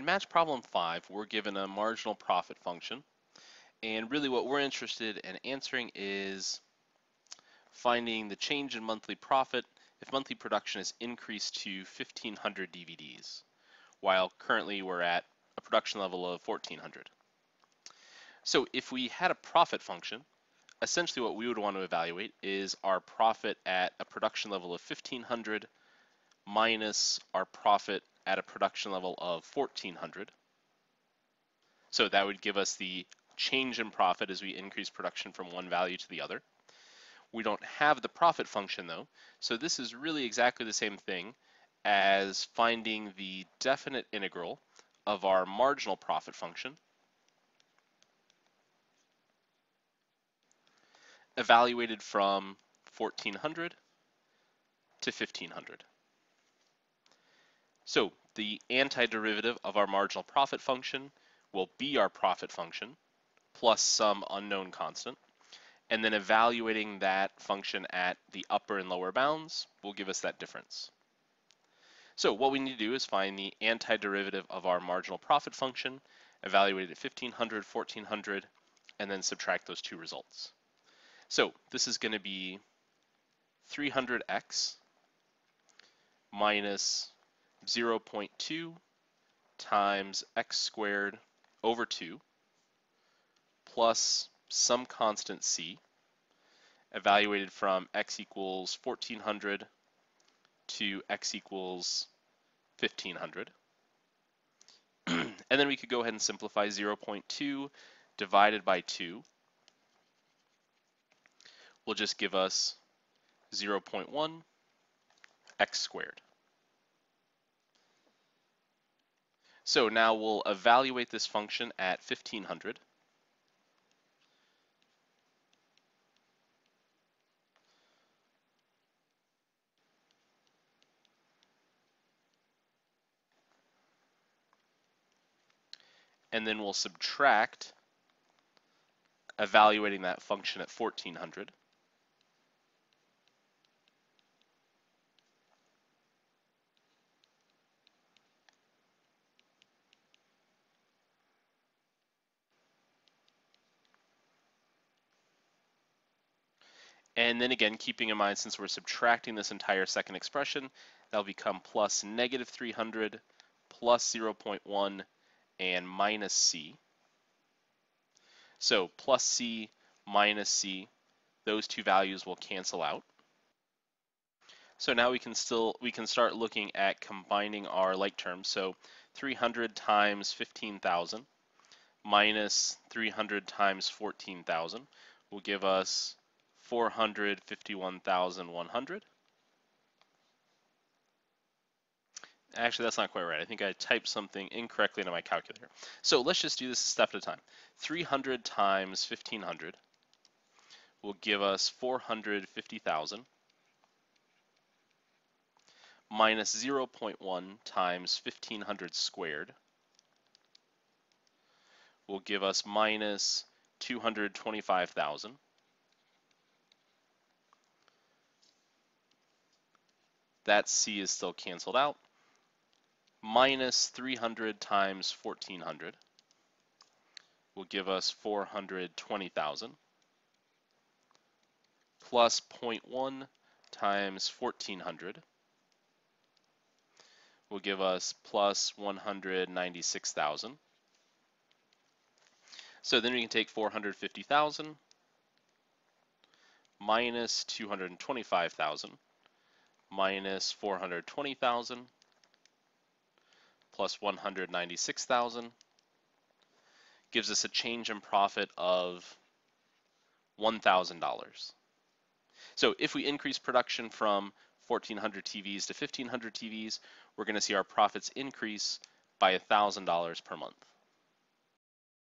In match problem 5, we're given a marginal profit function, and really what we're interested in answering is finding the change in monthly profit if monthly production is increased to 1,500 DVDs, while currently we're at a production level of 1,400. So if we had a profit function, essentially what we would want to evaluate is our profit at a production level of 1,500 minus our profit at a production level of 1,400. So that would give us the change in profit as we increase production from one value to the other. We don't have the profit function though, so this is really exactly the same thing as finding the definite integral of our marginal profit function, evaluated from 1,400 to 1,500. So the antiderivative of our marginal profit function will be our profit function plus some unknown constant, and then evaluating that function at the upper and lower bounds will give us that difference. So what we need to do is find the antiderivative of our marginal profit function, evaluated at 1,500, 1,400, and then subtract those two results. So this is going to be 300x minus 0.2 times x squared over 2 plus some constant c, evaluated from x equals 1,400 to x equals 1,500. And then we could go ahead and simplify 0.2 divided by 2 will just give us 0.1 x squared. So now we'll evaluate this function at 1,500. And then we'll subtract evaluating that function at 1,400. And then again, keeping in mind, since we're subtracting this entire second expression, that'll become plus negative 300 plus 0.1 and minus c. So plus c minus c, those two values will cancel out. So now we can start looking at combining our like terms. So 300 times 15,000 minus 300 times 14,000 will give us 451,100. Actually, that's not quite right. I think I typed something incorrectly into my calculator. So let's just do this a step at a time. 300 times 1,500 will give us 450,000 minus 0.1 times 1,500 squared will give us minus 225,000. That c is still canceled out. Minus 300 times 1,400 will give us 420,000. Plus 0.1 times 1,400 will give us plus 196,000. So then we can take 450,000 minus 225,000 minus 420,000 plus 196,000 gives us a change in profit of $1,000. So if we increase production from 1,400 TVs to 1,500 TVs, we're going to see our profits increase by $1,000 per month.